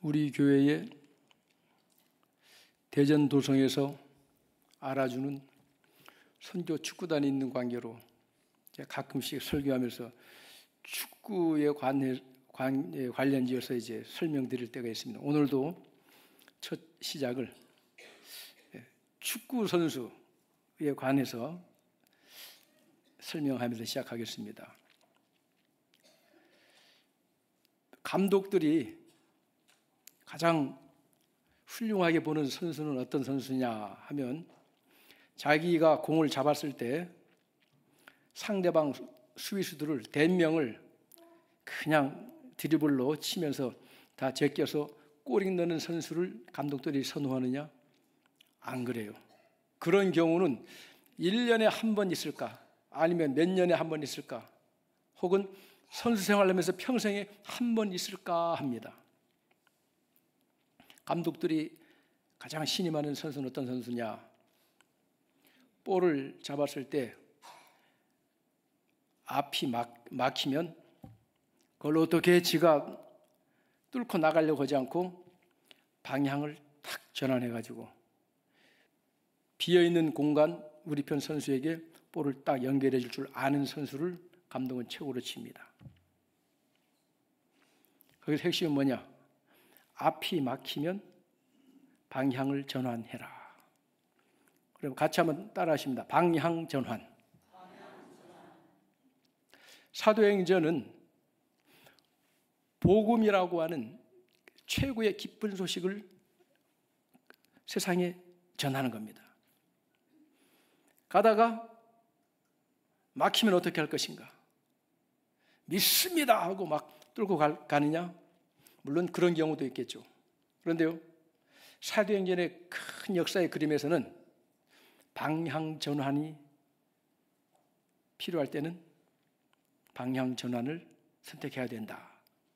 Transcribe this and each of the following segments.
우리 교회에 대전 도성에서 알아주는 선교 축구단이 있는 관계로 가끔씩 설교하면서 축구에 관련지어서 이제 설명드릴 때가 있습니다. 오늘도 첫 시작을 축구 선수에 관해서 설명하면서 시작하겠습니다. 감독들이 가장 훌륭하게 보는 선수는 어떤 선수냐 하면 자기가 공을 잡았을 때 상대방 수비수들을 대명을 그냥 드리블로 치면서 다 제껴서 골이 넣는 선수를 감독들이 선호하느냐? 안 그래요. 그런 경우는 1년에 한 번 있을까? 아니면 몇 년에 한 번 있을까? 혹은 선수 생활하면서 평생에 한 번 있을까 합니다. 감독들이 가장 신임하는 선수는 어떤 선수냐? 볼을 잡았을 때 앞이 막히면 그걸 어떻게 지가 뚫고 나가려고 하지 않고 방향을 탁 전환해가지고 비어있는 공간 우리 편 선수에게 볼을 딱 연결해 줄 줄 아는 선수를 감독은 최고로 칩니다. 거기서 핵심은 뭐냐? 앞이 막히면 방향을 전환해라. 그럼 같이 한번 따라 하십니다. 방향 전환. 사도행전은 복음이라고 하는 최고의 기쁜 소식을 세상에 전하는 겁니다. 가다가 막히면 어떻게 할 것인가? 믿습니다 하고 막 뚫고 가느냐? 물론 그런 경우도 있겠죠. 그런데요, 사도행전의 큰 역사의 그림에서는 방향 전환이 필요할 때는 방향 전환을 선택해야 된다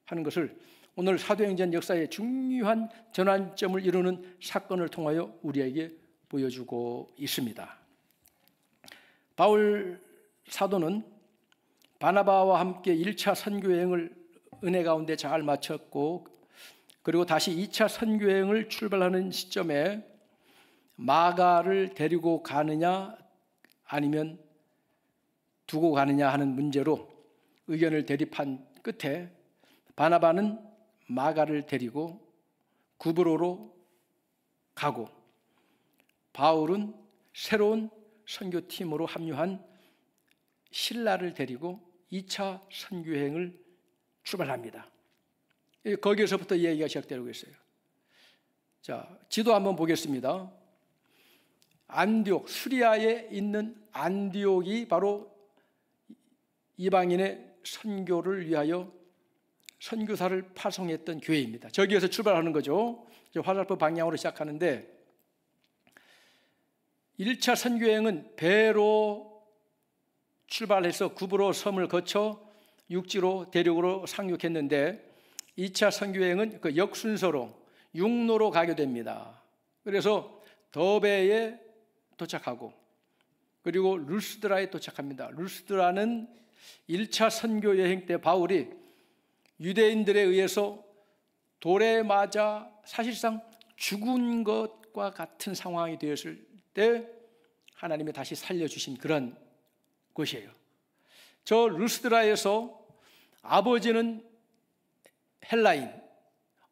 하는 것을 오늘 사도행전 역사의 중요한 전환점을 이루는 사건을 통하여 우리에게 보여주고 있습니다. 바울 사도는 바나바와 함께 1차 선교여행을 은혜 가운데 잘 마쳤고, 그리고 다시 2차 선교여행을 출발하는 시점에 마가를 데리고 가느냐 아니면 두고 가느냐 하는 문제로 의견을 대립한 끝에 바나바는 마가를 데리고 구브로로 가고, 바울은 새로운 선교팀으로 합류한 실라를 데리고 2차 선교여행을 출발합니다. 거기에서부터 이야기가 시작되고 있어요. 자, 지도 한번 보겠습니다. 안디옥, 수리아에 있는 안디옥이 바로 이방인의 선교를 위하여 선교사를 파송했던 교회입니다. 저기에서 출발하는 거죠. 화살표 방향으로 시작하는데 1차 선교여행은 배로 출발해서 구브로 섬을 거쳐 육지로 대륙으로 상륙했는데 2차 선교여행은 그 역순서로 육로로 가게 됩니다. 그래서 더베에 도착하고 그리고 루스드라에 도착합니다. 루스드라는 1차 선교여행 때 바울이 유대인들에 의해서 돌에 맞아 사실상 죽은 것과 같은 상황이 되었을 때 하나님이 다시 살려주신 그런 곳이에요. 저 루스드라에서 아버지는 헬라인,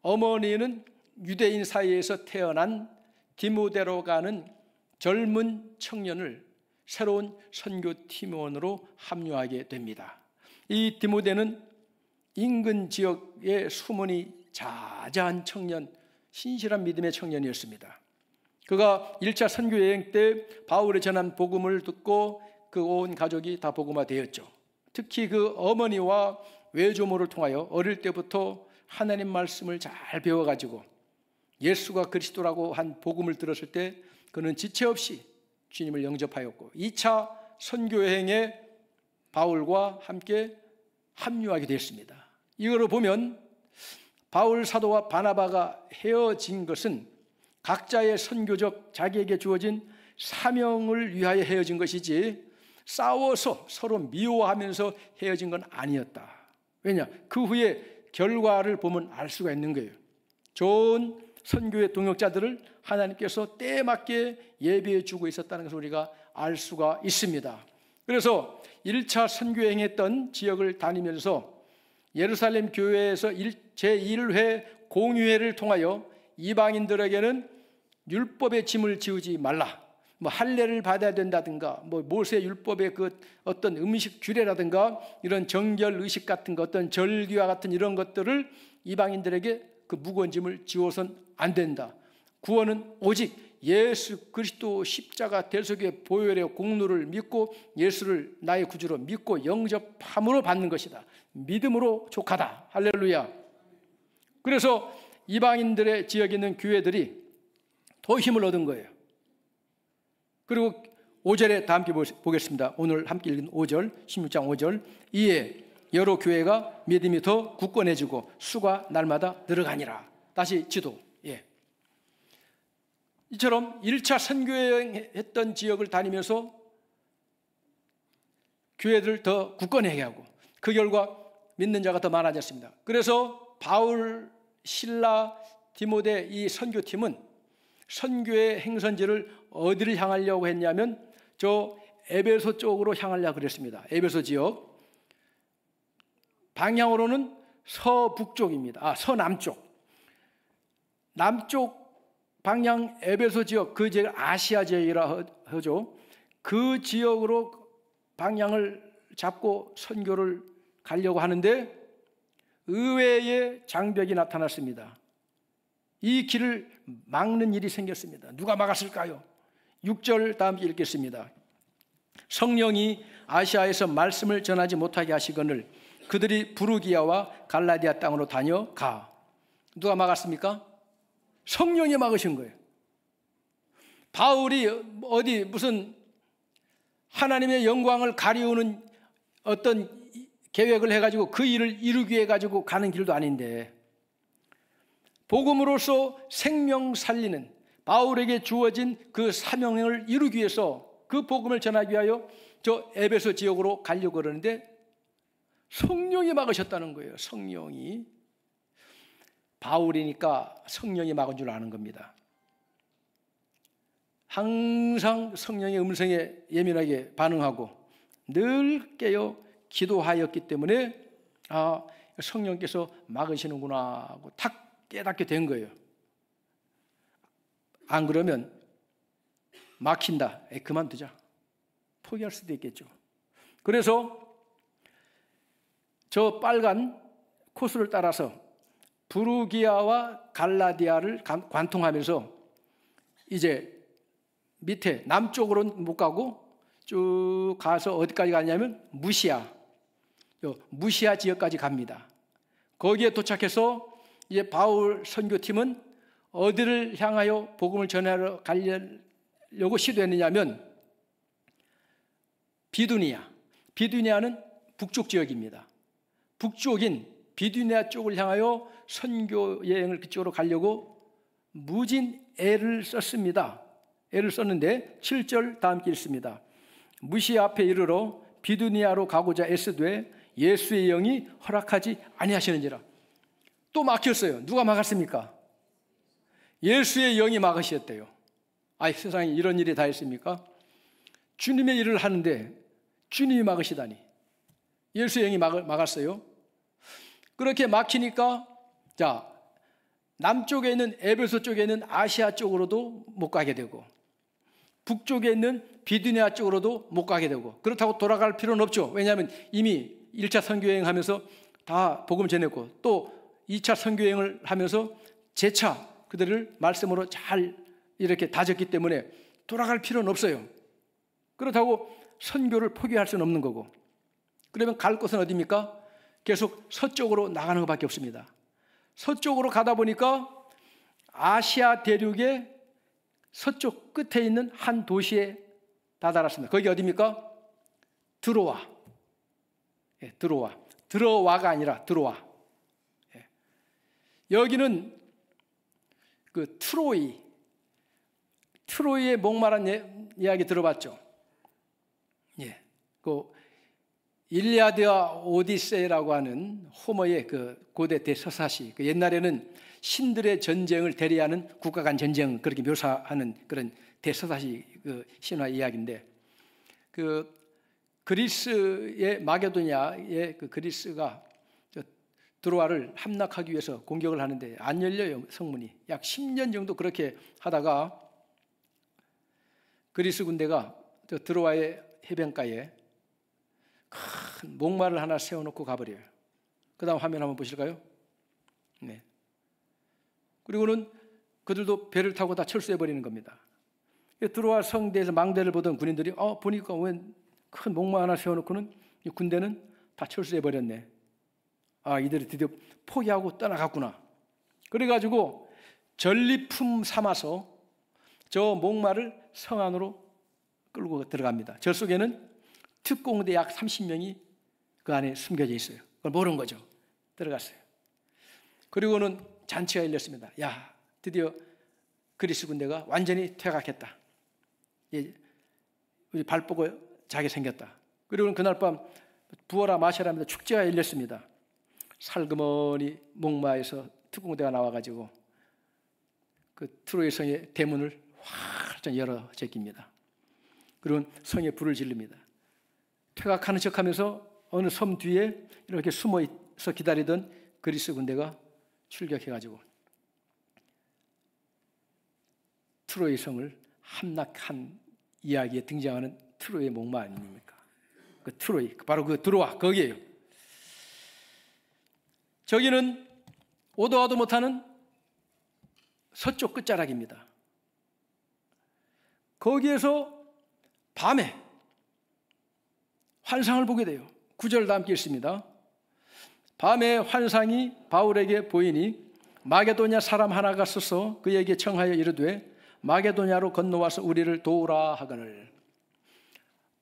어머니는 유대인 사이에서 태어난 디모데로가는 젊은 청년을 새로운 선교팀원으로 합류하게 됩니다. 이 디모데는 인근 지역의 소문이 자자한 청년, 신실한 믿음의 청년이었습니다. 그가 1차 선교여행 때 바울의 전한 복음을 듣고 그 온 가족이 다 복음화되었죠. 특히 그 어머니와 외조모를 통하여 어릴 때부터 하나님 말씀을 잘 배워가지고 예수가 그리스도라고 한 복음을 들었을 때 그는 지체 없이 주님을 영접하였고 2차 선교여행에 바울과 함께 합류하게 됐습니다. 이거를 보면 바울 사도와 바나바가 헤어진 것은 각자의 선교적 자기에게 주어진 사명을 위하여 헤어진 것이지 싸워서 서로 미워하면서 헤어진 건 아니었다. 왜냐? 그 후에 결과를 보면 알 수가 있는 거예요. 좋은 선교의 동역자들을 하나님께서 때에 맞게 예비해 주고 있었다는 것을 우리가 알 수가 있습니다. 그래서 1차 선교행했던 지역을 다니면서 예루살렘 교회에서 제1회 공유회를 통하여 이방인들에게는 율법의 짐을 지우지 말라, 할례를 받아야 된다든가, 모세 율법의 그 어떤 음식 규례라든가 이런 정결 의식 같은 것, 어떤 절기와 같은 이런 것들을 이방인들에게 그 무거운 짐을 지워선 안 된다. 구원은 오직 예수 그리스도 십자가 대속의 보혈의 공로를 믿고 예수를 나의 구주로 믿고 영접함으로 받는 것이다. 믿음으로 족하다. 할렐루야. 그래서 이방인들의 지역에 있는 교회들이 더 힘을 얻은 거예요. 그리고 5절에 다 함께 보겠습니다. 오늘 함께 읽은 5절, 16장 5절. 이에 여러 교회가 믿음이 더 굳건해지고 수가 날마다 늘어가니라. 다시 지도. 이처럼 1차 선교행했던 지역을 다니면서 교회들을 더 굳건하게 하고 그 결과 믿는 자가 더 많아졌습니다. 그래서 바울, 실라, 디모데 이 선교팀은 선교의 행선지를 어디를 향하려고 했냐면 저 에베소 쪽으로 향하려고 그랬습니다. 에베소 지역 방향으로는 서북쪽입니다. 서남쪽. 남쪽 방향 에베소 지역, 그 지역 아시아 지역이라 하죠. 그 지역으로 방향을 잡고 선교를 가려고 하는데 의외의 장벽이 나타났습니다. 이 길을 막는 일이 생겼습니다. 누가 막았을까요? 6절 다음 읽겠습니다. 성령이 아시아에서 말씀을 전하지 못하게 하시거늘 그들이 부르기아와 갈라디아 땅으로 다녀가. 누가 막았습니까? 성령이 막으신 거예요. 바울이 어디 무슨 하나님의 영광을 가리우는 어떤 계획을 해가지고 그 일을 이루기 위해 가지고 가는 길도 아닌데 복음으로서 생명 살리는 바울에게 주어진 그 사명을 이루기 위해서 그 복음을 전하기 위하여 저 에베소 지역으로 가려고 그러는데 성령이 막으셨다는 거예요. 성령이. 바울이니까 성령이 막은 줄 아는 겁니다. 항상 성령의 음성에 예민하게 반응하고 늘 깨어 기도하였기 때문에 성령께서 막으시는구나 하고 탁 깨닫게 된 거예요. 안 그러면 막힌다. 그만두자. 포기할 수도 있겠죠. 그래서 저 빨간 코스를 따라서 부르기아와 갈라디아를 관통하면서 이제 밑에 남쪽으로는 못 가고 쭉 가서 어디까지 가냐면 무시아 지역까지 갑니다. 거기에 도착해서 이제 바울 선교팀은 어디를 향하여 복음을 전하러 가려고 시도했느냐면 비두니아는 북쪽 지역입니다. 북쪽인 비두니아 쪽을 향하여 선교 여행을 그쪽으로 가려고 무진 애를 썼습니다. 애를 썼는데 7절 다 함께 읽습니다. 무시아 앞에 이르러 비두니아로 가고자 애쓰되 예수의 영이 허락하지 아니하시는지라. 또 막혔어요. 누가 막았습니까? 예수의 영이 막으셨대요. 세상에 이런 일이 다 있습니까? 주님의 일을 하는데 주님이 막으시다니. 예수의 영이 막았어요. 그렇게 막히니까 남쪽에 있는 에베소 쪽에 있는 아시아 쪽으로도 못 가게 되고 북쪽에 있는 비두니아 쪽으로도 못 가게 되고 그렇다고 돌아갈 필요는 없죠. 왜냐하면 이미 1차 선교여행 하면서 다 복음 전했고 또 2차 선교여행을 하면서 재차 그들을 말씀으로 잘 이렇게 다졌기 때문에 돌아갈 필요는 없어요. 그렇다고 선교를 포기할 수는 없는 거고 그러면 갈 곳은 어디입니까? 계속 서쪽으로 나가는 것밖에 없습니다. 서쪽으로 가다 보니까 아시아 대륙의 서쪽 끝에 있는 한 도시에 다다랐습니다. 거기 어디입니까? 드로아. 드로아. 드로와가 아니라 드로아. 여기는 그 트로이의 목마른 이야기 들어봤죠? 그 일리아드와 오디세이라고 하는 호머의 그 고대 대서사시. 옛날에는 신들의 전쟁을 대리하는 국가 간 전쟁 그렇게 묘사하는 그런 대서사시 그 신화 이야기인데, 그 그리스의 마게도냐의 그 그리스가 드로아를 함락하기 위해서 공격을 하는데 안 열려요. 성문이 약 10년 정도 그렇게 하다가 그리스 군대가 드로아의 해변가에 큰 목마를 하나 세워놓고 가버려요. 그 다음 화면 한번 보실까요? 네. 그리고는 그들도 배를 타고 다 철수해버리는 겁니다. 드로아 성대에서 망대를 보던 군인들이 보니까 왜 큰 목마 하나 세워놓고는 이 군대는 다 철수해버렸네. 이들이 드디어 포기하고 떠나갔구나. 그래가지고 전리품 삼아서 저 목마를 성 안으로 끌고 들어갑니다. 저 속에는 특공대 약 30명이 그 안에 숨겨져 있어요. 그걸 모르는 거죠. 들어갔어요. 그리고는 잔치가 열렸습니다. 야, 드디어 그리스 군대가 완전히 퇴각했다. 우리 발 보고 자게 생겼다. 그리고는 그날 밤 부어라 마셔라 하면서 축제가 열렸습니다. 살그머니 목마에서 특공대가 나와가지고 그 트로이 성의 대문을 활짝 열어 제낍니다. 그리고 성에 불을 지릅니다. 퇴각하는 척하면서 어느 섬 뒤에 이렇게 숨어서 기다리던 그리스 군대가 출격해가지고 트로이 성을 함락한 이야기에 등장하는 트로이의 목마 아닙니까? 그 트로이, 바로 그 드로아 거기에요. 저기는 오도 와도 못하는 서쪽 끝자락입니다. 거기에서 밤에 환상을 보게 돼요. 9절 다 함께 읽습니다. 밤에 환상이 바울에게 보이니 마게도냐 사람 하나가 서서 그에게 청하여 이르되 마게도냐로 건너와서 우리를 도우라 하거늘.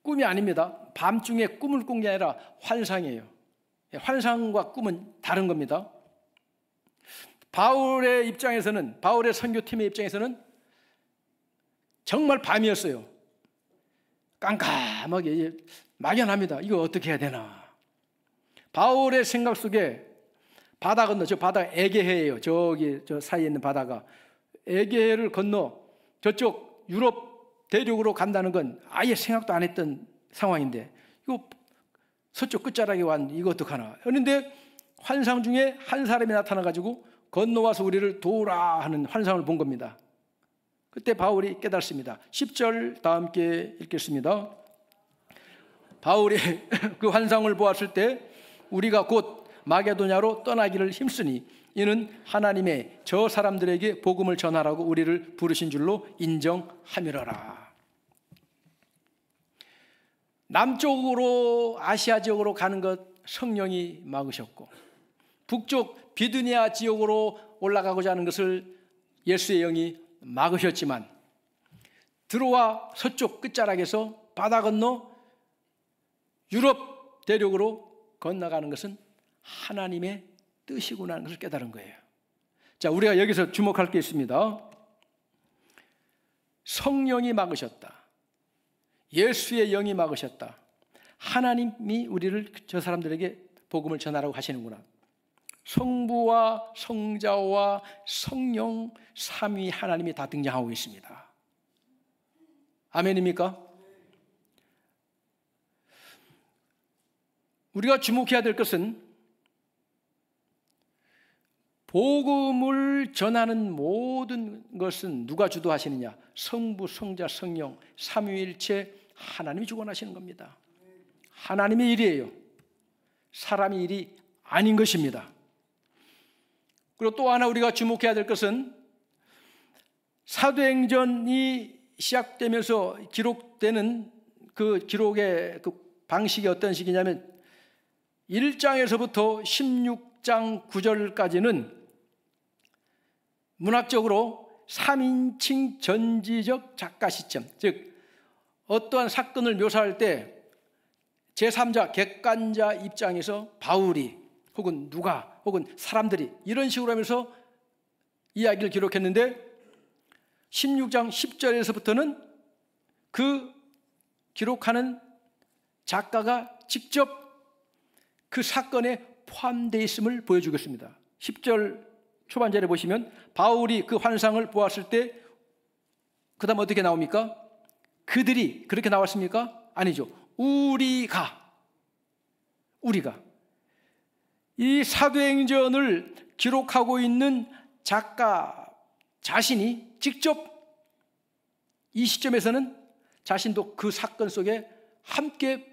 꿈이 아닙니다. 밤중에 꿈을 꾼 게 아니라 환상이에요. 환상과 꿈은 다른 겁니다. 바울의 입장에서는, 바울의 선교팀의 입장에서는 정말 밤이었어요. 깜깜하게 막연합니다. 이거 어떻게 해야 되나. 바울의 생각 속에 바다 건너, 저 바다 에게해예요. 저기 저 사이에 있는 바다가 에게해를 건너 저쪽 유럽 대륙으로 간다는 건 아예 생각도 안 했던 상황인데 이거 서쪽 끝자락에 왔는데 이거 어떡하나. 그런데 환상 중에 한 사람이 나타나가지고 건너와서 우리를 도우라 하는 환상을 본 겁니다. 그때 바울이 깨닫습니다. 10절 다 함께 읽겠습니다. 바울이 그 환상을 보았을 때 우리가 곧 마게도냐로 떠나기를 힘쓰니 이는 하나님의 저 사람들에게 복음을 전하라고 우리를 부르신 줄로 인정하미러라. 남쪽으로 아시아 지역으로 가는 것 성령이 막으셨고, 북쪽 비두니아 지역으로 올라가고자 하는 것을 예수의 영이 막으셨지만, 드로아 서쪽 끝자락에서 바다 건너 유럽 대륙으로 건너가는 것은 하나님의 뜻이구나 하는 것을 깨달은 거예요. 자, 우리가 여기서 주목할 게 있습니다. 성령이 막으셨다. 예수의 영이 막으셨다. 하나님이 우리를 저 사람들에게 복음을 전하라고 하시는구나. 성부와 성자와 성령 삼위 하나님이 다 등장하고 있습니다. 아멘입니까? 우리가 주목해야 될 것은 복음을 전하는 모든 것은 누가 주도하시느냐? 성부, 성자, 성령, 삼위일체 하나님이 주관하시는 겁니다. 하나님의 일이에요. 사람의 일이 아닌 것입니다. 그리고 또 하나 우리가 주목해야 될 것은 사도행전이 시작되면서 기록되는 그 기록의 그 방식이 어떤 식이냐면 1장에서부터 16장 9절까지는 문학적으로 3인칭 전지적 작가 시점, 즉 어떠한 사건을 묘사할 때 제3자, 객관자 입장에서 바울이 혹은 누가 혹은 사람들이 이런 식으로 하면서 이야기를 기록했는데 16장 10절에서부터는 그 기록하는 작가가 직접 그 사건에 포함되어 있음을 보여주겠습니다. 10절 초반절에 보시면 바울이 그 환상을 보았을 때 그 다음 어떻게 나옵니까? 그들이 그렇게 나왔습니까? 아니죠. 우리가 이 사도행전을 기록하고 있는 작가 자신이 직접 이 시점에서는 자신도 그 사건 속에 함께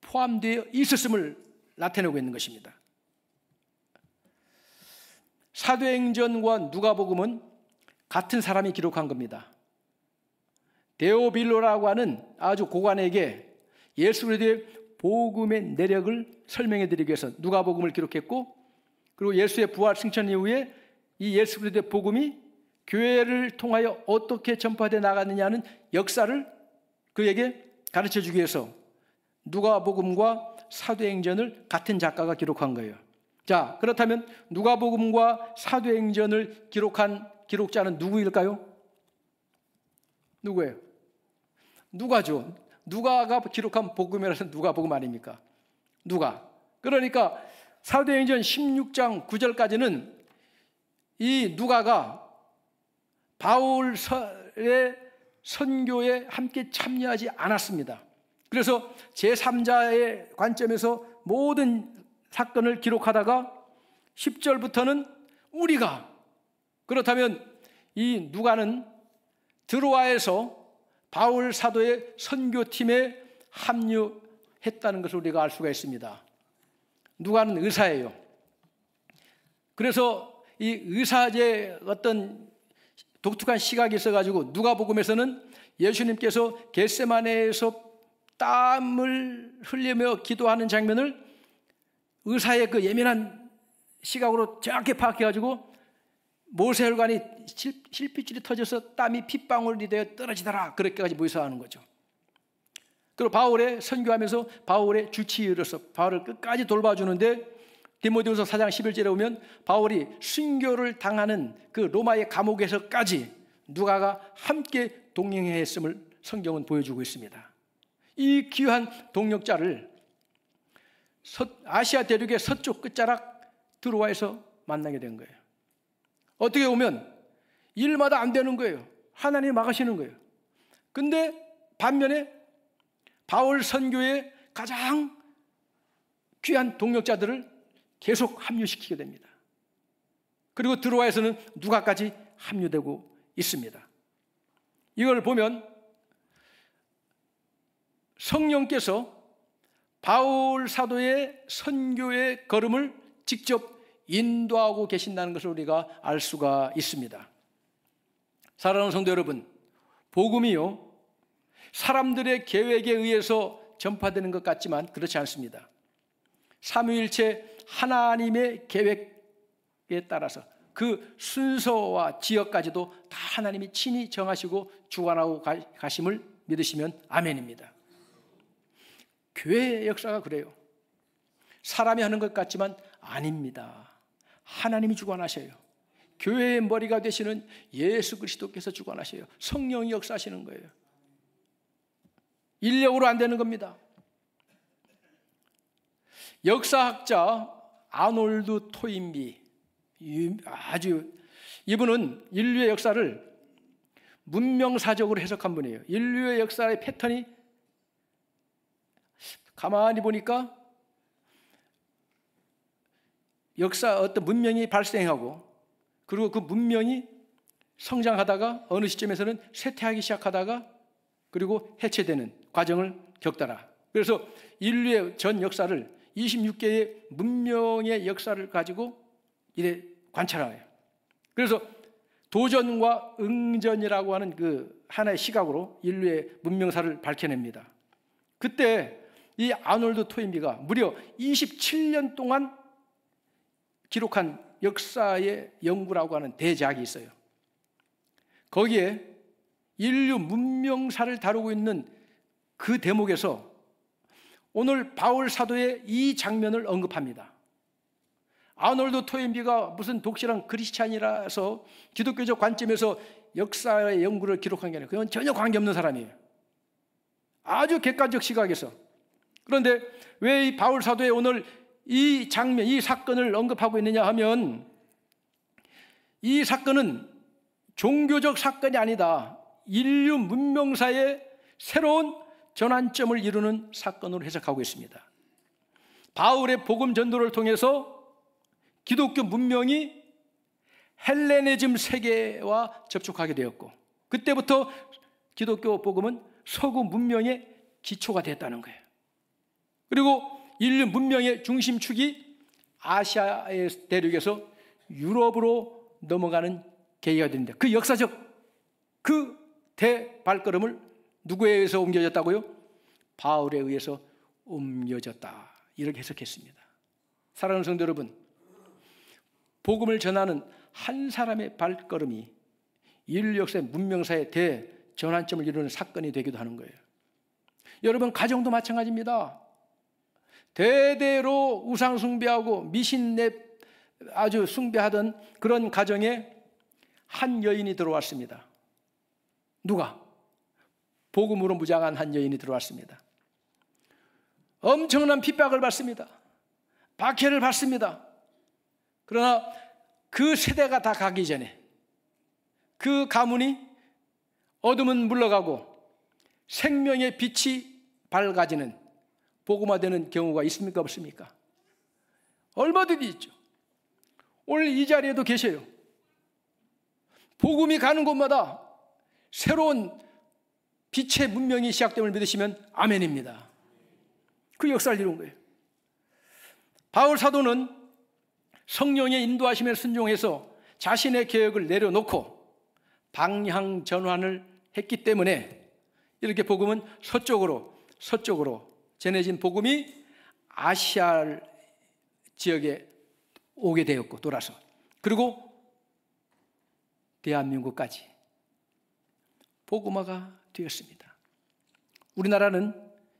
포함되어 있었음을 나타내고 있는 것입니다. 사도행전과 누가복음은 같은 사람이 기록한 겁니다. 데오빌로라고 하는 아주 고관에게 예수 그리스도의 복음의 내력을 설명해 드리기 위해서 누가복음을 기록했고, 그리고 예수의 부활 승천 이후에 이 예수 그리스도의 복음이 교회를 통하여 어떻게 전파되어 나가느냐는 역사를 그에게 가르쳐 주기 위해서 누가복음과 사도행전을 같은 작가가 기록한 거예요. 자, 그렇다면 누가복음과 사도행전을 기록한 기록자는 누구일까요? 누구예요? 누가죠. 누가가 기록한 복음이라서 누가복음 아닙니까? 누가. 그러니까 사도행전 16장 9절까지는 이 누가가 바울의 선교에 함께 참여하지 않았습니다. 그래서 제3자의 관점에서 모든 사건을 기록하다가 10절부터는 우리가, 그렇다면 이 누가는 드로아에서 바울 사도의 선교팀에 합류했다는 것을 우리가 알 수가 있습니다. 누가는 의사예요. 그래서 이 의사제 어떤 독특한 시각이 있어가지고 누가복음에서는 예수님께서 겟세마네에서 땀을 흘리며 기도하는 장면을 의사의 그 예민한 시각으로 정확히 파악해가지고 모세혈관이 실핏줄이 터져서 땀이 핏방울이 되어 떨어지더라, 그렇게까지 묘사하는 거죠. 그리고 바울의 선교하면서 바울의 주치의로서 바울을 끝까지 돌봐주는데, 디모데후서 4장 11절에 보면 바울이 순교를 당하는 그 로마의 감옥에서까지 누가가 함께 동행했음을 성경은 보여주고 있습니다. 이 귀한 동역자를 아시아 대륙의 서쪽 끝자락 드로아에서 만나게 된 거예요. 어떻게 보면 일마다 안 되는 거예요. 하나님이 막으시는 거예요. 근데 반면에 바울 선교의 가장 귀한 동역자들을 계속 합류시키게 됩니다. 그리고 드로아에서는 누가까지 합류되고 있습니다. 이걸 보면 성령께서 바울 사도의 선교의 걸음을 직접 인도하고 계신다는 것을 우리가 알 수가 있습니다. 사랑하는 성도 여러분, 복음이요, 사람들의 계획에 의해서 전파되는 것 같지만 그렇지 않습니다. 삼위일체 하나님의 계획에 따라서 그 순서와 지역까지도 다 하나님이 친히 정하시고 주관하고 가심을 믿으시면 아멘입니다. 교회의 역사가 그래요. 사람이 하는 것 같지만 아닙니다. 하나님이 주관하셔요. 교회의 머리가 되시는 예수 그리스도께서 주관하셔요. 성령이 역사하시는 거예요. 인력으로 안 되는 겁니다. 역사학자 아놀드 토인비, 이분은 인류의 역사를 문명사적으로 해석한 분이에요. 인류의 역사의 패턴이 가만히 보니까 역사 어떤 문명이 발생하고, 그리고 그 문명이 성장하다가 어느 시점에서는 쇠퇴하기 시작하다가 그리고 해체되는 과정을 겪더라. 그래서 인류의 전 역사를 26개의 문명의 역사를 가지고 이래 관찰해요. 그래서 도전과 응전이라고 하는 그 하나의 시각으로 인류의 문명사를 밝혀냅니다. 그때 이 아놀드 토인비가 무려 27년 동안 기록한 역사의 연구라고 하는 대작이 있어요. 거기에 인류 문명사를 다루고 있는 그 대목에서 오늘 바울 사도의 이 장면을 언급합니다. 아놀드 토인비가 무슨 독실한 크리스찬이라서 기독교적 관점에서 역사의 연구를 기록한 게 아니라 그건 전혀 관계없는 사람이에요. 아주 객관적 시각에서. 그런데 왜 이 바울 사도의 오늘 이 장면, 이 사건을 언급하고 있느냐 하면 이 사건은 종교적 사건이 아니다. 인류 문명사의 새로운 전환점을 이루는 사건으로 해석하고 있습니다. 바울의 복음 전도를 통해서 기독교 문명이 헬레니즘 세계와 접촉하게 되었고, 그때부터 기독교 복음은 서구 문명의 기초가 됐다는 거예요. 그리고 인류 문명의 중심축이 아시아의 대륙에서 유럽으로 넘어가는 계기가 됩니다. 그 역사적 그 대발걸음을 누구에 의해서 옮겨졌다고요? 바울에 의해서 옮겨졌다. 이렇게 해석했습니다. 사랑하는 성도 여러분, 복음을 전하는 한 사람의 발걸음이 인류 역사의 문명사의 대전환점을 이루는 사건이 되기도 하는 거예요. 여러분, 가정도 마찬가지입니다. 대대로 우상 숭배하고 미신에 아주 숭배하던 그런 가정에 한 여인이 들어왔습니다. 누가? 복음으로 무장한 한 여인이 들어왔습니다. 엄청난 핍박을 받습니다. 박해를 받습니다. 그러나 그 세대가 다 가기 전에 그 가문이 어둠은 물러가고 생명의 빛이 밝아지는 복음화되는 경우가 있습니까? 없습니까? 얼마든지 있죠. 오늘 이 자리에도 계세요. 복음이 가는 곳마다 새로운 빛의 문명이 시작됨을 믿으시면 아멘입니다. 그 역사를 이룬 거예요. 바울 사도는 성령의 인도하심에 순종해서 자신의 계획을 내려놓고 방향 전환을 했기 때문에 이렇게 복음은 서쪽으로 전해진 복음이 아시아 지역에 오게 되었고, 돌아서 그리고 대한민국까지 복음화가 되었습니다. 우리나라는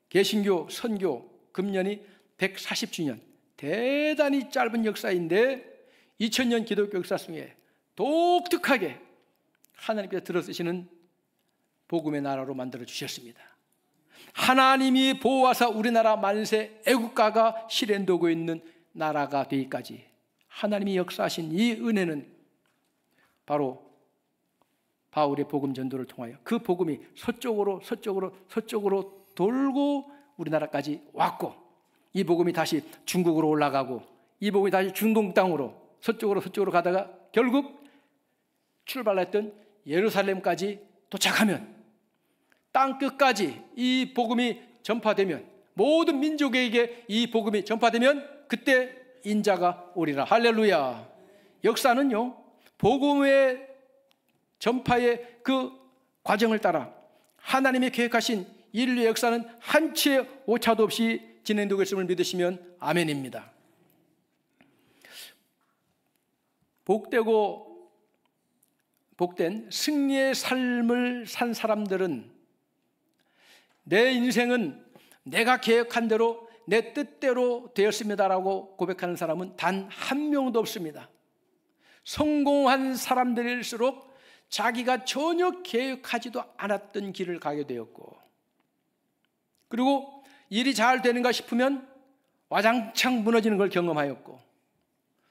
개신교 선교 금년이 140주년, 대단히 짧은 역사인데 2000년 기독교 역사 중에 독특하게 하나님께서 들어쓰시는 복음의 나라로 만들어 주셨습니다. 하나님이 보호하사 우리나라 만세 애국가가 실현되고 있는 나라가 되기까지 하나님이 역사하신 이 은혜는 바로 바울의 복음 전도를 통하여 그 복음이 서쪽으로 돌고 우리나라까지 왔고, 이 복음이 다시 중국으로 올라가고, 이 복음이 다시 중동 땅으로 서쪽으로 가다가 결국 출발했던 예루살렘까지 도착하면, 땅 끝까지 이 복음이 전파되면, 모든 민족에게 이 복음이 전파되면 그때 인자가 오리라. 할렐루야. 역사는요, 복음의 전파의 그 과정을 따라 하나님이 계획하신 인류의 역사는 한치의 오차도 없이 진행되고 있음을 믿으시면 아멘입니다. 복된 승리의 삶을 산 사람들은 내 인생은 내가 계획한 대로 내 뜻대로 되었습니다라고 고백하는 사람은 단 한 명도 없습니다. 성공한 사람들일수록 자기가 전혀 계획하지도 않았던 길을 가게 되었고, 그리고 일이 잘 되는가 싶으면 와장창 무너지는 걸 경험하였고,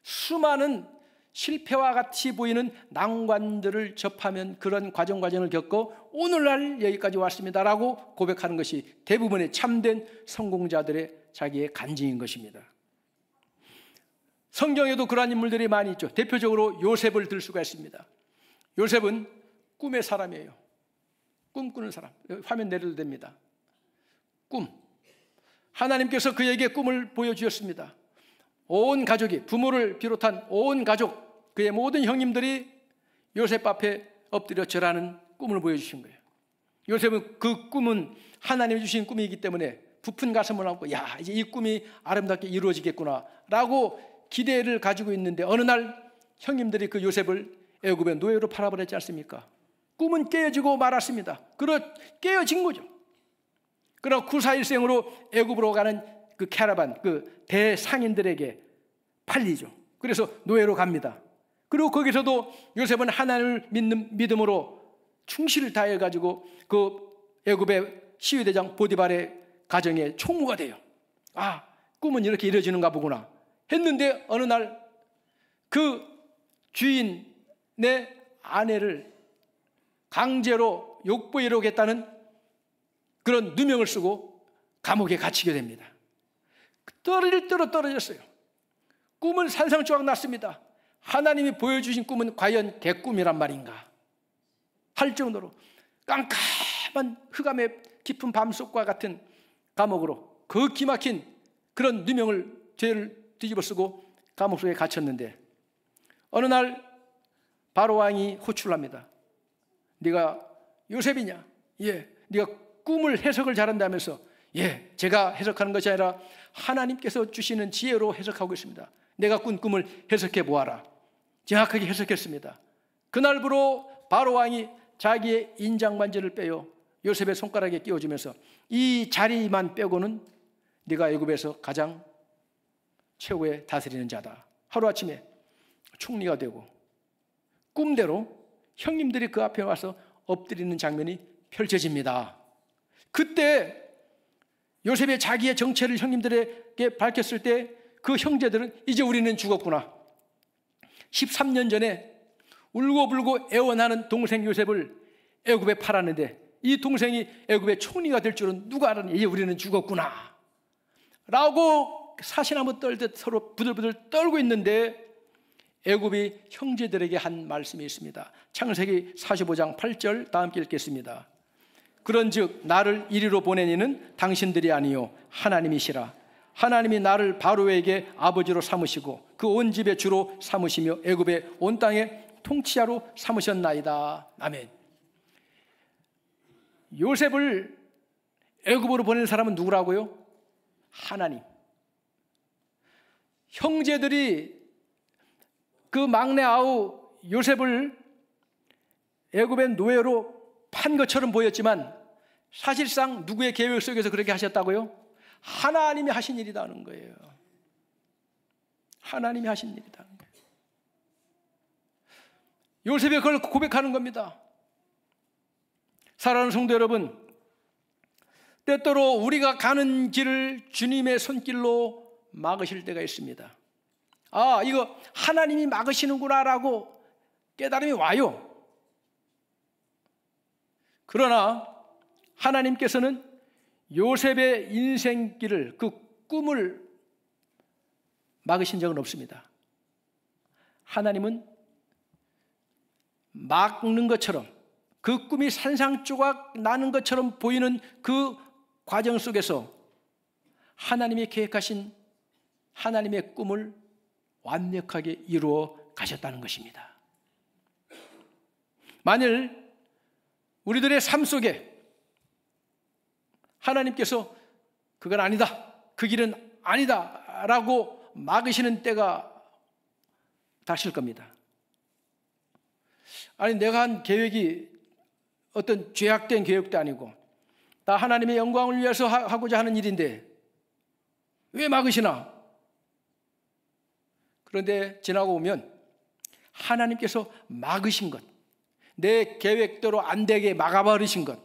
수많은 실패와 같이 보이는 난관들을 접하면 그런 과정을 겪고 오늘날 여기까지 왔습니다라고 고백하는 것이 대부분의 참된 성공자들의 자기의 간증인 것입니다. 성경에도 그러한 인물들이 많이 있죠. 대표적으로 요셉을 들 수가 있습니다. 요셉은 꿈의 사람이에요. 꿈꾸는 사람. 화면 내려도 됩니다. 꿈. 하나님께서 그에게 꿈을 보여주셨습니다. 온 가족이, 부모를 비롯한 온 가족, 그의 모든 형님들이 요셉 앞에 엎드려 절하는 꿈을 보여주신 거예요. 요셉은 그 꿈은 하나님이 주신 꿈이기 때문에 부푼 가슴을 안고, 야, 이제 이 꿈이 아름답게 이루어지겠구나 라고 기대를 가지고 있는데, 어느 날 형님들이 그 요셉을 애굽의 노예로 팔아버렸지 않습니까? 꿈은 깨어지고 말았습니다. 깨어진 거죠. 그러나 구사일생으로 애굽으로 가는 그 캐러반, 그 대상인들에게 팔리죠. 그래서 노예로 갑니다. 그리고 거기서도 요셉은 하나님을 믿는 믿음으로 충실을 다해가지고 그 애굽의 시위대장 보디발의 가정의 총무가 돼요. 아, 꿈은 이렇게 이루어지는가 보구나 했는데, 어느 날 그 주인 내 아내를 강제로 욕보이려고 했다는 그런 누명을 쓰고 감옥에 갇히게 됩니다. 떨어질 대로 떨어졌어요. 꿈은 산상조각 났습니다. 하나님이 보여주신 꿈은 과연 개꿈이란 말인가 할 정도로 깜깜한 흑암의 깊은 밤속과 같은 감옥으로 그 기막힌 그런 누명을 죄를 뒤집어 쓰고 감옥 속에 갇혔는데, 어느 날 바로 왕이 호출을 합니다. 네가 요셉이냐? 예. 네가 꿈을 해석을 잘한다면서? 예. 제가 해석하는 것이 아니라 하나님께서 주시는 지혜로 해석하고 있습니다. 내가 꾼 꿈을 해석해 보아라. 정확하게 해석했습니다. 그날부로 바로 왕이 자기의 인장반지를 빼어 요셉의 손가락에 끼워주면서 이 자리만 빼고는 네가 애굽에서 가장 최고의 다스리는 자다. 하루아침에 총리가 되고 꿈대로 형님들이 그 앞에 와서 엎드리는 장면이 펼쳐집니다. 그때 요셉의 자기의 정체를 형님들에게 밝혔을 때 그 형제들은 이제 우리는 죽었구나. 13년 전에 울고불고 애원하는 동생 요셉을 애굽에 팔았는데 이 동생이 애굽의 총리가 될 줄은 누가 알았니? 이제 우리는 죽었구나 라고 사시나무 떨듯 서로 부들부들 떨고 있는데 애굽이 형제들에게 한 말씀이 있습니다. 창세기 45장 8절 다 함께 읽겠습니다. 그런즉 나를 이리로 보내니는 당신들이 아니요 하나님이시라. 하나님이 나를 바로에게 아버지로 삼으시고 그 온 집의 주로 삼으시며 애굽의 온 땅의 통치자로 삼으셨나이다. 아멘. 요셉을 애굽으로 보낸 사람은 누구라고요? 하나님. 형제들이 그 막내 아우 요셉을 애굽의 노예로 판 것처럼 보였지만 사실상 누구의 계획 속에서 그렇게 하셨다고요? 하나님이 하신 일이라는 거예요. 하나님이 하신 일이라는 거예요. 요셉이 그걸 고백하는 겁니다. 사랑하는 성도 여러분, 때때로 우리가 가는 길을 주님의 손길로 막으실 때가 있습니다. 아, 이거 하나님이 막으시는구나 라고 깨달음이 와요. 그러나 하나님께서는 요셉의 인생길을, 그 꿈을 막으신 적은 없습니다. 하나님은 막는 것처럼, 그 꿈이 산상조각 나는 것처럼 보이는 그 과정 속에서 하나님이 계획하신 하나님의 꿈을 완벽하게 이루어 가셨다는 것입니다. 만일 우리들의 삶 속에 하나님께서 그건 아니다, 그 길은 아니다 라고 막으시는 때가 닥칠 겁니다. 아니, 내가 한 계획이 어떤 죄악된 계획도 아니고 다 하나님의 영광을 위해서 하고자 하는 일인데 왜 막으시나? 그런데 지나고 보면 하나님께서 막으신 것, 내 계획대로 안 되게 막아버리신 것,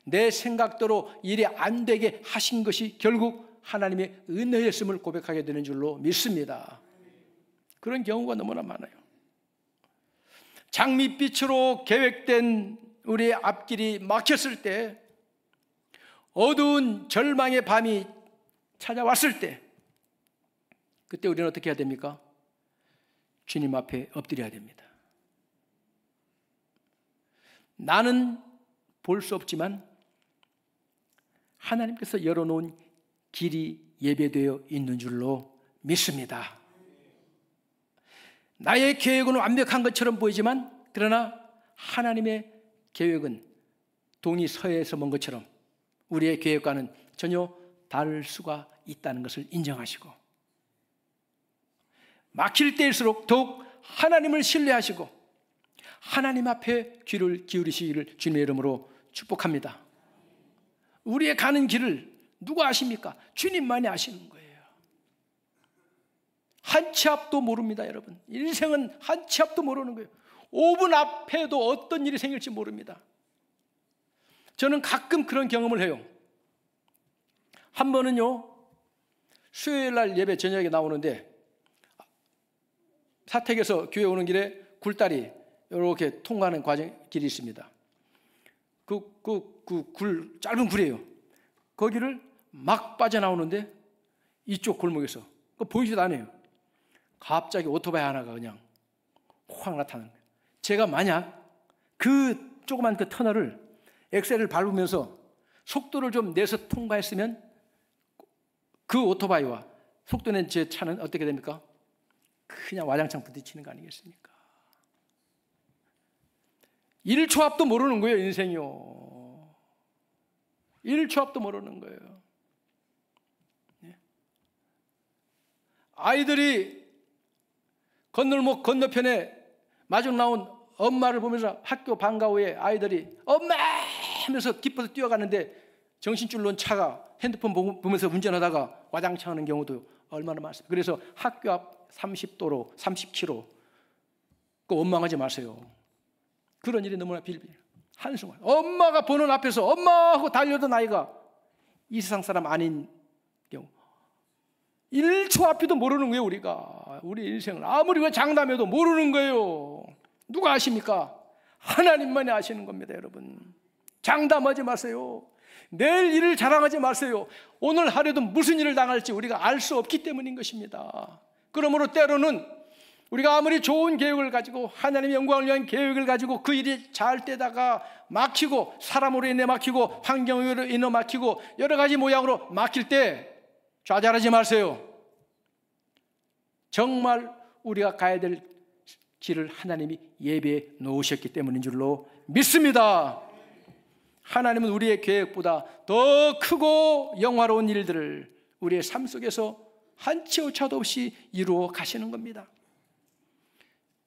내 생각대로 일이 안 되게 하신 것이 결국 하나님의 은혜였음을 고백하게 되는 줄로 믿습니다. 그런 경우가 너무나 많아요. 장밋빛으로 계획된 우리의 앞길이 막혔을 때, 어두운 절망의 밤이 찾아왔을 때, 그때 우리는 어떻게 해야 됩니까? 주님 앞에 엎드려야 됩니다. 나는 볼 수 없지만 하나님께서 열어놓은 길이 예배되어 있는 줄로 믿습니다. 나의 계획은 완벽한 것처럼 보이지만 그러나 하나님의 계획은 동이 서해에서 먼 것처럼 우리의 계획과는 전혀 다를 수가 있다는 것을 인정하시고, 막힐 때일수록 더욱 하나님을 신뢰하시고 하나님 앞에 귀를 기울이시기를 주님의 이름으로 축복합니다. 우리의 가는 길을 누가 아십니까? 주님만이 아시는 거예요. 한 치 앞도 모릅니다, 여러분. 인생은 한 치 앞도 모르는 거예요. 5분 앞에도 어떤 일이 생길지 모릅니다. 저는 가끔 그런 경험을 해요. 한 번은요, 수요일 날 예배 저녁에 나오는데 사택에서 교회 오는 길에 굴다리 이렇게 통과하는 길이 있습니다. 짧은 굴이에요. 거기를 막 빠져나오는데 이쪽 골목에서 보이지도 않아요. 갑자기 오토바이 하나가 그냥 확 나타나는 거예요. 제가 만약 그 조그만 그 터널을 엑셀을 밟으면서 속도를 좀 내서 통과했으면 그 오토바이와 속도 낸 제 차는 어떻게 됩니까? 그냥 와장창 부딪히는 거 아니겠습니까? 1초 앞도 모르는 거예요, 인생이요. 1초 앞도 모르는 거예요. 아이들이 건널목 건너편에 마중 나온 엄마를 보면서 학교 방과 후에 아이들이 엄마 하면서 기뻐서 뛰어가는데 정신줄 놓은 차가 핸드폰 보면서 운전하다가 와장창 하는 경우도 얼마나 많습니까? 그래서 학교 앞 30도로 30km 그 원망하지 마세요. 그런 일이 너무나 빌빌. 한순간 엄마가 보는 앞에서 엄마 하고 달려던 아이가 이 세상 사람 아닌 경우 1초 앞에도 모르는 거예요. 우리 인생을 아무리 장담해도 모르는 거예요. 누가 아십니까? 하나님만이 아시는 겁니다. 여러분, 장담하지 마세요. 내일 일을 자랑하지 마세요. 오늘 하루에도 무슨 일을 당할지 우리가 알 수 없기 때문인 것입니다. 그러므로 때로는 우리가 아무리 좋은 계획을 가지고 하나님의 영광을 위한 계획을 가지고 그 일이 잘 되다가 막히고 사람으로 인해 막히고 환경으로 인해 막히고 여러 가지 모양으로 막힐 때 좌절하지 마세요. 정말 우리가 가야 될 길을 하나님이 예배해 놓으셨기 때문인 줄로 믿습니다. 하나님은 우리의 계획보다 더 크고 영화로운 일들을 우리의 삶 속에서 한치 오차도 없이 이루어 가시는 겁니다.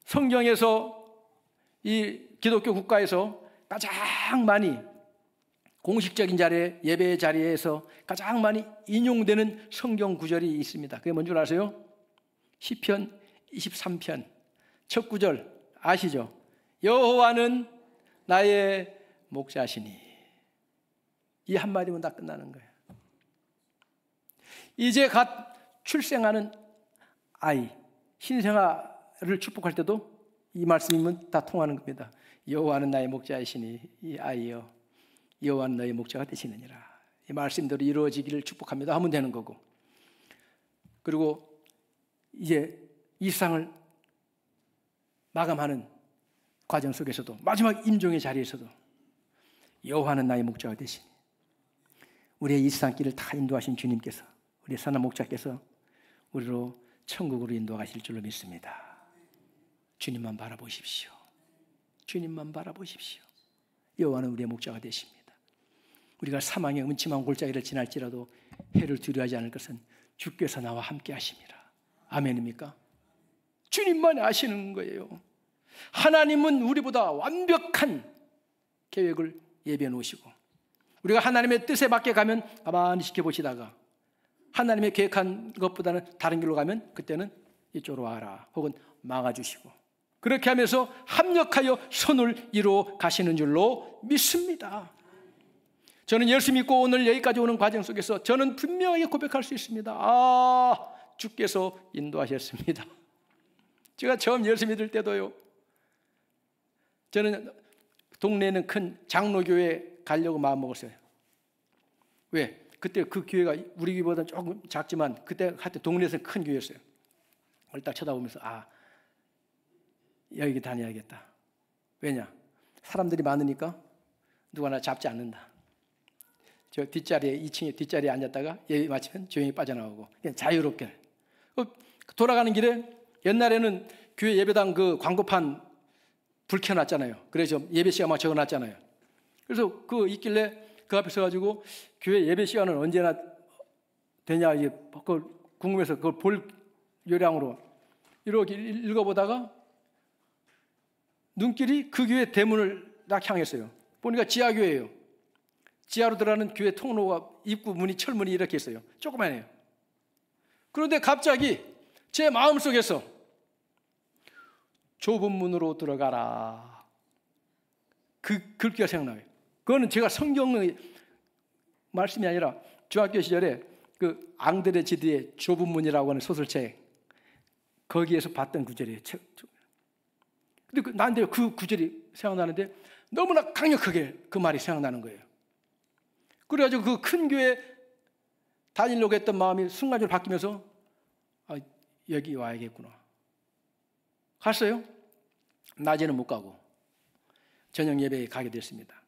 성경에서 이 기독교 국가에서 가장 많이 공식적인 자리에 예배 자리에서 가장 많이 인용되는 성경 구절이 있습니다. 그게 뭔지 아세요? 시편 23편 첫 구절 아시죠? 여호와는 나의 목자시니. 이 한마디면 다 끝나는 거예요. 이제 갓 출생하는 아이 신생아를 축복할 때도 이 말씀이면 다 통하는 겁니다. 여호와는 나의 목자이시니 이 아이여 여호와는 너의 목자가 되시느니라. 이 말씀대로 이루어지기를 축복합니다 하면 되는 거고, 그리고 이제 이 세상을 마감하는 과정 속에서도 마지막 임종의 자리에서도 여호와는 나의 목자가 되시니, 우리의 이 세상 길을 다 인도하신 주님께서, 우리의 선한 목자께서 우리로 천국으로 인도하실 줄로 믿습니다. 주님만 바라보십시오. 주님만 바라보십시오. 여호와는 우리의 목자가 되십니다. 우리가 사망의 음침한 골짜기를 지날지라도 해를 두려워하지 않을 것은 주께서 나와 함께 하심이라. 아멘입니까? 주님만 아시는 거예요. 하나님은 우리보다 완벽한 계획을 예비해 놓으시고, 우리가 하나님의 뜻에 맞게 가면 가만히 지켜보시다가 하나님의 계획한 것보다는 다른 길로 가면 그때는 이쪽으로 와라 혹은 막아주시고, 그렇게 하면서 합력하여 선을 이루어 가시는 줄로 믿습니다. 저는 예수 믿고 오늘 여기까지 오는 과정 속에서 저는 분명하게 고백할 수 있습니다. 주께서 인도하셨습니다. 제가 처음 예수 믿을 때도요, 저는 동네에 있는 큰 장로교회 가려고 마음먹었어요. 왜? 그때 그 교회가 우리 교회보다 조금 작지만 그때 하여튼 동네에서는 큰 교회였어요. 그걸 딱 쳐다보면서 여기 다녀야겠다. 왜냐? 사람들이 많으니까 누가 나 잡지 않는다. 저 뒷자리에 2층에 뒷자리에 앉았다가 예배 마치면 조용히 빠져나오고 그냥 자유롭게. 돌아가는 길에 옛날에는 교회 예배당 그 광고판 불 켜놨잖아요. 그래서 예배 시간 막 적어놨잖아요. 그래서 그 있길래 그 앞에 서가지고 교회 예배 시간은 언제나 되냐 이제 그걸 궁금해서 그걸 볼 요량으로 이렇게 읽어보다가 눈길이 그 교회 대문을 딱 향했어요. 보니까 지하교회예요. 지하로 들어가는 교회 통로가 입구 문이 철문이 이렇게 있어요. 조그만해요. 그런데 갑자기 제 마음속에서 좁은 문으로 들어가라, 그 글귀가 생각나요. 그거는 제가 성경의 말씀이 아니라 중학교 시절에 그 앙드레 지드의 좁은 문이라고 하는 소설책 거기에서 봤던 구절이에요. 근데 나한테 그 구절이 생각나는데 너무나 강력하게 그 말이 생각나는 거예요. 그래가지고 그 큰 교회 다니려고 했던 마음이 순간적으로 바뀌면서 여기 와야겠구나. 갔어요. 낮에는 못 가고 저녁 예배에 가게 됐습니다.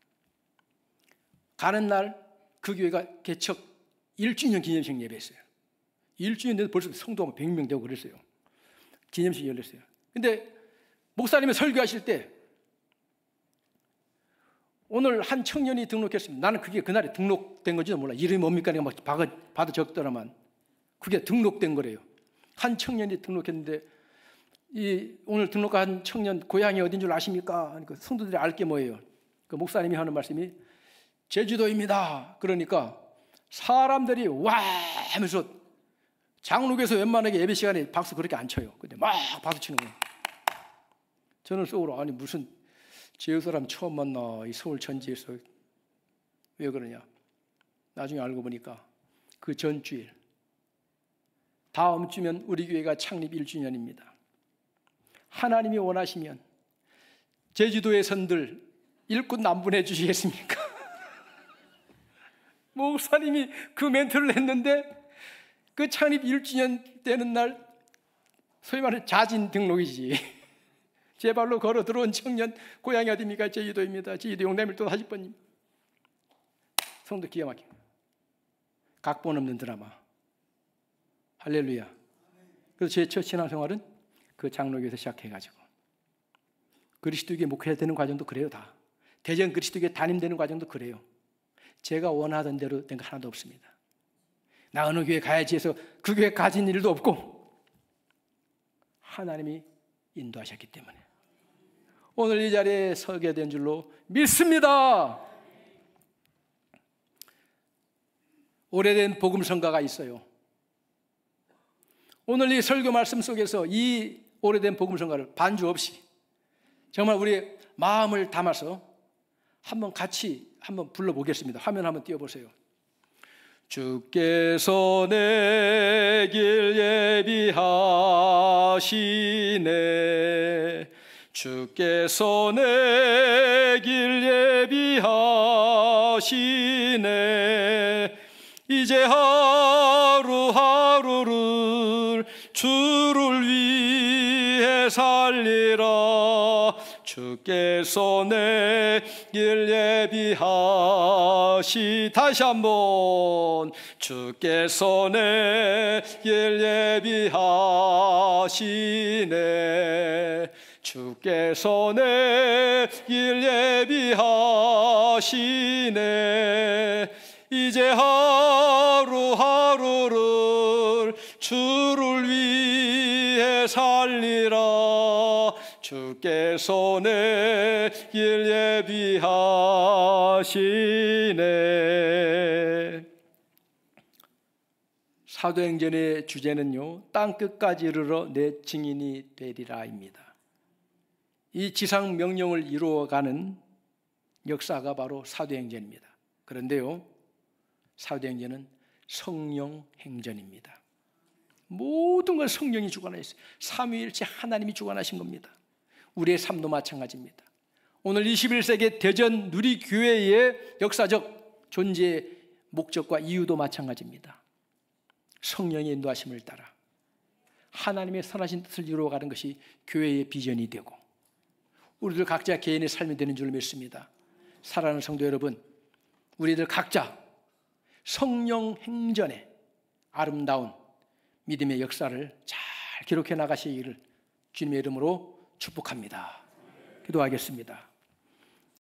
가는 날 그 교회가 개척 1주년 기념식 예배했어요. 1주년 돼도 벌써 성도가 100명 되고 그랬어요. 기념식이 열렸어요. 근데 목사님이 설교하실 때 오늘 한 청년이 등록했습니다. 나는 그게 그날에 등록된 건지도 몰라. 이름이 뭡니까? 내가 막 받아 적더라만 그게 등록된 거래요. 한 청년이 등록했는데 오늘 등록한 청년 고향이 어딘 줄 아십니까? 그러니까 성도들이 알 게 뭐예요? 그 목사님이 하는 말씀이 제주도입니다. 그러니까 사람들이 와 하면서 장로교에서 웬만하게 예배 시간에 박수 그렇게 안 쳐요. 근데 막 박수 치는 거예요. 저는 속으로 아니 무슨 지역 사람 처음 만나 이 서울 전지에서 왜 그러냐. 나중에 알고 보니까 그 전주일 다음 주면 우리 교회가 창립 1주년입니다. 하나님이 원하시면 제주도의 선들 일꾼 남분해 주시겠습니까? 목사님이 그 멘트를 했는데 그 창립 1주년 되는 날 소위 말해 자진 등록이지. 제 발로 걸어 들어온 청년 고향이 어디입니까? 제주도입니다. 제주도 용담일도 40번님. 성도 기가 막혀. 각본 없는 드라마. 할렐루야. 그래서 제 첫 신앙생활은 그 장로교에서 시작해가지고 그리스도교에 목회해야 되는 과정도 그래요. 다 대전 그리스도교에 담임되는 과정도 그래요. 제가 원하던 대로 된 거 하나도 없습니다. 나 어느 교회 가야지 해서 그 교회 가진 일도 없고 하나님이 인도하셨기 때문에 오늘 이 자리에 서게 된 줄로 믿습니다. 오래된 복음성가가 있어요. 오늘 이 설교 말씀 속에서 이 오래된 복음성가를 반주 없이 정말 우리의 마음을 담아서 한번 같이 한번 불러보겠습니다. 화면 한번 띄워보세요. 주께서 내 길 예비하시네. 주께서 내 길 예비하시네. 이제 하루하루를 주를 위해 살리라. 주께서 내 길 예비하시. 다시 한번 주께서 내 길 예비하시네. 주께서 내 길 예비하시네. 이제 하루하루를 주를 위해 살리라. 주께서 내 길 예비하시네. 사도행전의 주제는요, 땅끝까지 이르러 내 증인이 되리라입니다. 이 지상 명령을 이루어가는 역사가 바로 사도행전입니다. 그런데요, 사도행전은 성령 행전입니다. 모든 걸 성령이 주관하셨어요. 삼위일체 하나님이 주관하신 겁니다. 우리의 삶도 마찬가지입니다. 오늘 21세기 대전 누리교회의 역사적 존재의 목적과 이유도 마찬가지입니다. 성령의 인도하심을 따라 하나님의 선하신 뜻을 이루어가는 것이 교회의 비전이 되고 우리들 각자 개인의 삶이 되는 줄 믿습니다. 사랑하는 성도 여러분, 우리들 각자 성령 행전의 아름다운 믿음의 역사를 잘 기록해 나가시기를 주님의 이름으로 축복합니다. 기도하겠습니다.